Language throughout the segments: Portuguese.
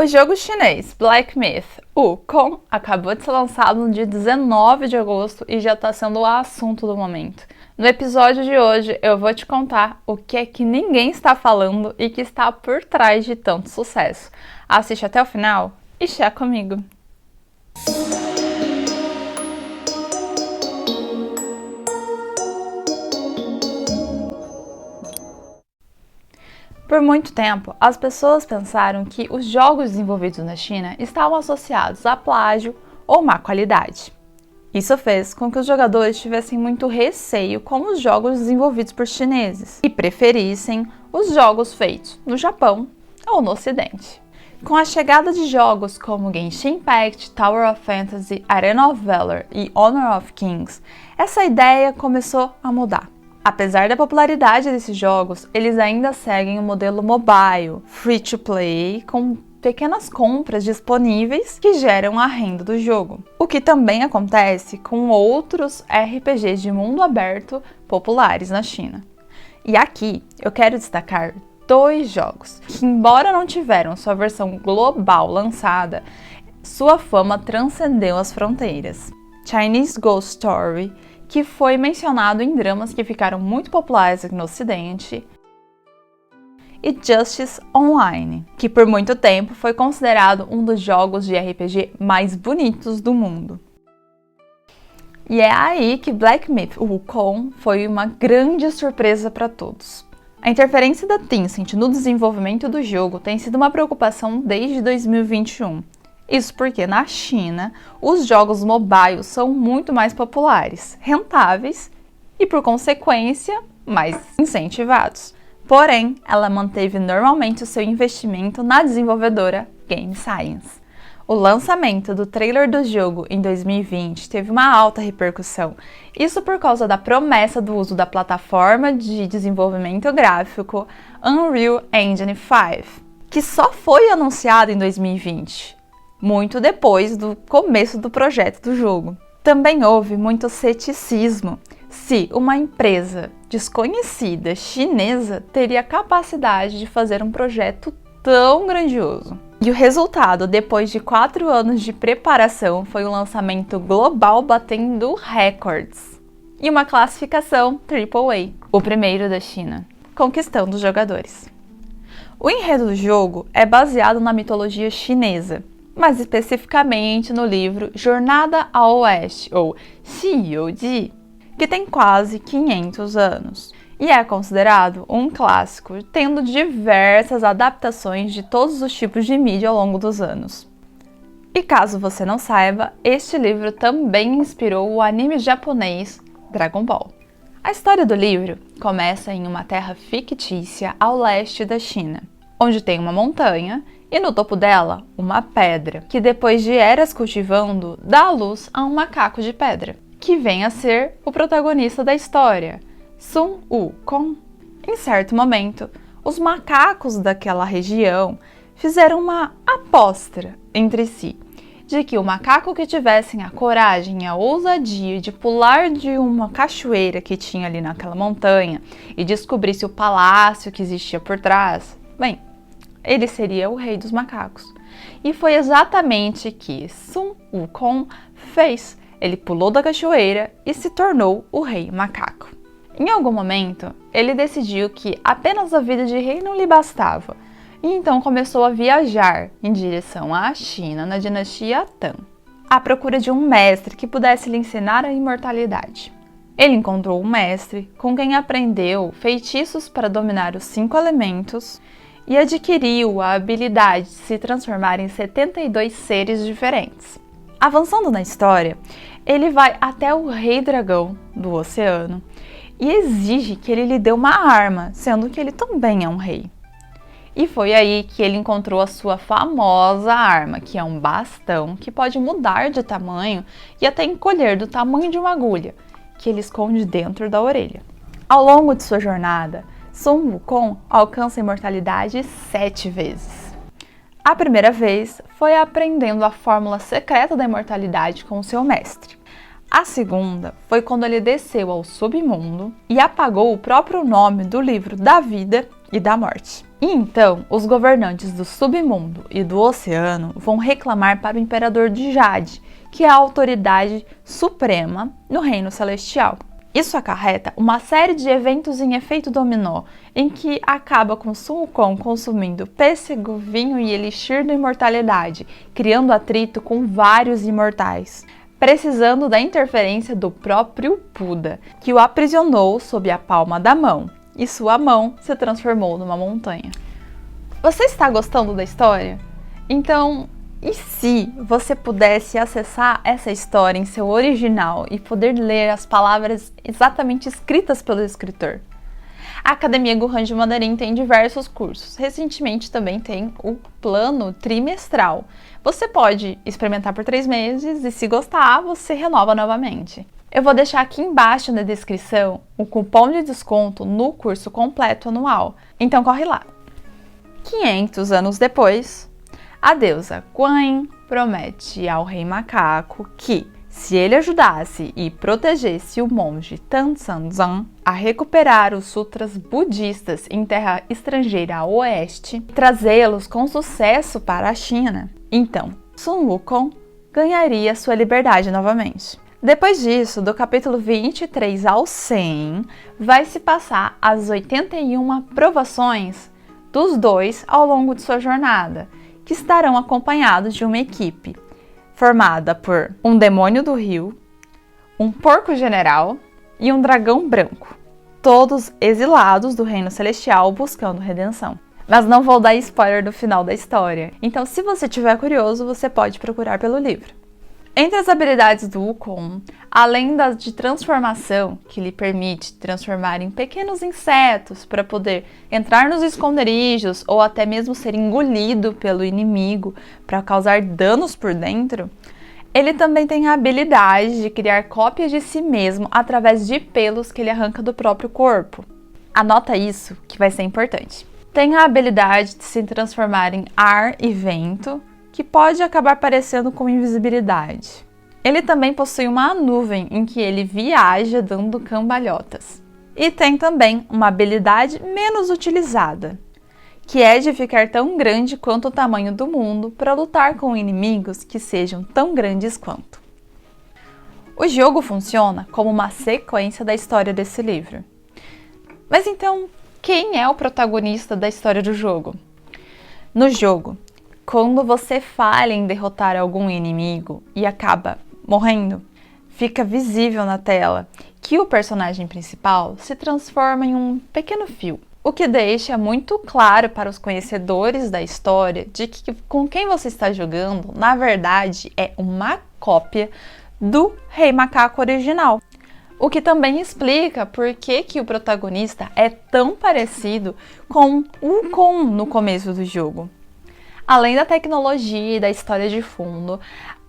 O jogo chinês Black Myth Wukong acabou de ser lançado no dia 19 de agosto e já está sendo o assunto do momento. No episódio de hoje eu vou te contar o que é que ninguém está falando e que está por trás de tanto sucesso. Assiste até o final e chá comigo! Por muito tempo, as pessoas pensaram que os jogos desenvolvidos na China estavam associados a plágio ou má qualidade. Isso fez com que os jogadores tivessem muito receio com os jogos desenvolvidos por chineses e preferissem os jogos feitos no Japão ou no Ocidente. Com a chegada de jogos como Genshin Impact, Tower of Fantasy, Arena of Valor e Honor of Kings, essa ideia começou a mudar. Apesar da popularidade desses jogos, eles ainda seguem o modelo mobile, free-to-play, com pequenas compras disponíveis que geram a renda do jogo. O que também acontece com outros RPGs de mundo aberto populares na China. E aqui eu quero destacar dois jogos que, embora não tiveram sua versão global lançada, sua fama transcendeu as fronteiras. Chinese Ghost Story, que foi mencionado em dramas que ficaram muito populares aqui no Ocidente, e Justice Online, que por muito tempo foi considerado um dos jogos de RPG mais bonitos do mundo. E é aí que Black Myth Wukong foi uma grande surpresa para todos. A interferência da Tencent no desenvolvimento do jogo tem sido uma preocupação desde 2021. Isso porque na China, os jogos mobile são muito mais populares, rentáveis e, por consequência, mais incentivados. Porém, ela manteve normalmente o seu investimento na desenvolvedora Game Science. O lançamento do trailer do jogo em 2020 teve uma alta repercussão, isso por causa da promessa do uso da plataforma de desenvolvimento gráfico Unreal Engine 5, que só foi anunciado em 2020. Muito depois do começo do projeto do jogo. Também houve muito ceticismo se uma empresa desconhecida chinesa teria capacidade de fazer um projeto tão grandioso. E o resultado, depois de 4 anos de preparação, foi um lançamento global batendo recordes e uma classificação AAA, o primeiro da China, conquistando os jogadores. O enredo do jogo é baseado na mitologia chinesa, mais especificamente no livro Jornada ao Oeste, ou Xiyouji, que tem quase 500 anos, e é considerado um clássico, tendo diversas adaptações de todos os tipos de mídia ao longo dos anos. E caso você não saiba, este livro também inspirou o anime japonês Dragon Ball. A história do livro começa em uma terra fictícia ao leste da China, onde tem uma montanha e no topo dela uma pedra, que depois de eras cultivando, dá à luz a um macaco de pedra, que vem a ser o protagonista da história, Sun Wukong. Em certo momento, os macacos daquela região fizeram uma aposta entre si, de que o macaco que tivessem a coragem e a ousadia de pular de uma cachoeira que tinha ali naquela montanha e descobrisse o palácio que existia por trás, bem, ele seria o rei dos macacos. E foi exatamente o que Sun Wukong fez. Ele pulou da cachoeira e se tornou o rei macaco. Em algum momento, ele decidiu que apenas a vida de rei não lhe bastava, e então começou a viajar em direção à China na dinastia Tang, à procura de um mestre que pudesse lhe ensinar a imortalidade. Ele encontrou um mestre com quem aprendeu feitiços para dominar os 5 elementos e adquiriu a habilidade de se transformar em 72 seres diferentes. Avançando na história, ele vai até o Rei Dragão do Oceano e exige que ele lhe dê uma arma, sendo que ele também é um rei. E foi aí que ele encontrou a sua famosa arma, que é um bastão que pode mudar de tamanho e até encolher do tamanho de uma agulha, que ele esconde dentro da orelha. Ao longo de sua jornada, Sun Wukong alcança a imortalidade 7 vezes. A primeira vez foi aprendendo a fórmula secreta da imortalidade com seu mestre. A segunda foi quando ele desceu ao submundo e apagou o próprio nome do livro da vida e da morte. E então, os governantes do submundo e do oceano vão reclamar para o Imperador de Jade, que é a autoridade suprema no Reino Celestial. Isso acarreta uma série de eventos em efeito dominó, em que acaba com Sun Wukong consumindo pêssego, vinho e elixir da imortalidade, criando atrito com vários imortais, precisando da interferência do próprio Buda, que o aprisionou sob a palma da mão, e sua mão se transformou numa montanha. Você está gostando da história? Então, e se você pudesse acessar essa história em seu original e poder ler as palavras exatamente escritas pelo escritor? A Academia Gohan de Mandarim tem diversos cursos. Recentemente também tem o plano trimestral. Você pode experimentar por 3 meses e, se gostar, você renova novamente. Eu vou deixar aqui embaixo na descrição o cupom de desconto no curso completo anual. Então corre lá! 500 anos depois, a deusa Guan Yin promete ao rei macaco que, se ele ajudasse e protegesse o monge Tan San Zan a recuperar os sutras budistas em terra estrangeira a oeste e trazê-los com sucesso para a China, então Sun Wukong ganharia sua liberdade novamente. Depois disso, do capítulo 23 ao 100, vai se passar as 81 provações dos dois ao longo de sua jornada, que estarão acompanhados de uma equipe formada por um demônio do rio, um porco general e um dragão branco, todos exilados do Reino Celestial buscando redenção. Mas não vou dar spoiler do final da história, então se você estiver curioso, você pode procurar pelo livro. Entre as habilidades do Wukong, além das de transformação, que lhe permite transformar em pequenos insetos para poder entrar nos esconderijos ou até mesmo ser engolido pelo inimigo para causar danos por dentro, ele também tem a habilidade de criar cópias de si mesmo através de pelos que ele arranca do próprio corpo. Anota isso, que vai ser importante. Tem a habilidade de se transformar em ar e vento, que pode acabar parecendo com invisibilidade. Ele também possui uma nuvem em que ele viaja dando cambalhotas. E tem também uma habilidade menos utilizada, que é de ficar tão grande quanto o tamanho do mundo para lutar com inimigos que sejam tão grandes quanto. O jogo funciona como uma sequência da história desse livro. Mas então, quem é o protagonista da história do jogo? No jogo, quando você falha em derrotar algum inimigo e acaba morrendo, fica visível na tela que o personagem principal se transforma em um pequeno fio, o que deixa muito claro para os conhecedores da história de que com quem você está jogando, na verdade, é uma cópia do Rei Macaco original. O que também explica por que o protagonista é tão parecido com o Wukong no começo do jogo. Além da tecnologia e da história de fundo,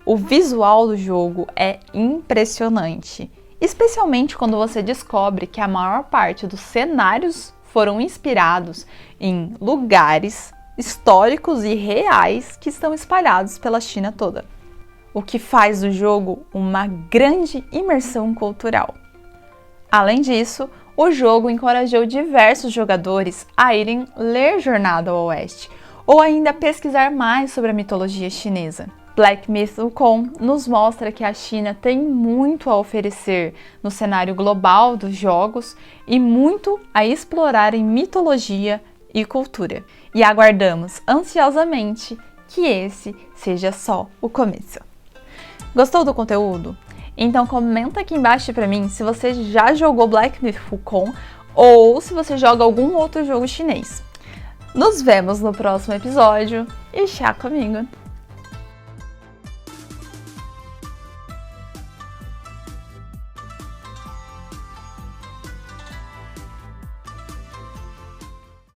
o visual do jogo é impressionante, especialmente quando você descobre que a maior parte dos cenários foram inspirados em lugares históricos e reais que estão espalhados pela China toda, o que faz do jogo uma grande imersão cultural. Além disso, o jogo encorajou diversos jogadores a irem ler Jornada ao Oeste, ou ainda pesquisar mais sobre a mitologia chinesa. Black Myth Wukong nos mostra que a China tem muito a oferecer no cenário global dos jogos e muito a explorar em mitologia e cultura. E aguardamos ansiosamente que esse seja só o começo. Gostou do conteúdo? Então comenta aqui embaixo para mim se você já jogou Black Myth Wukong ou se você joga algum outro jogo chinês. Nos vemos no próximo episódio e chá comigo!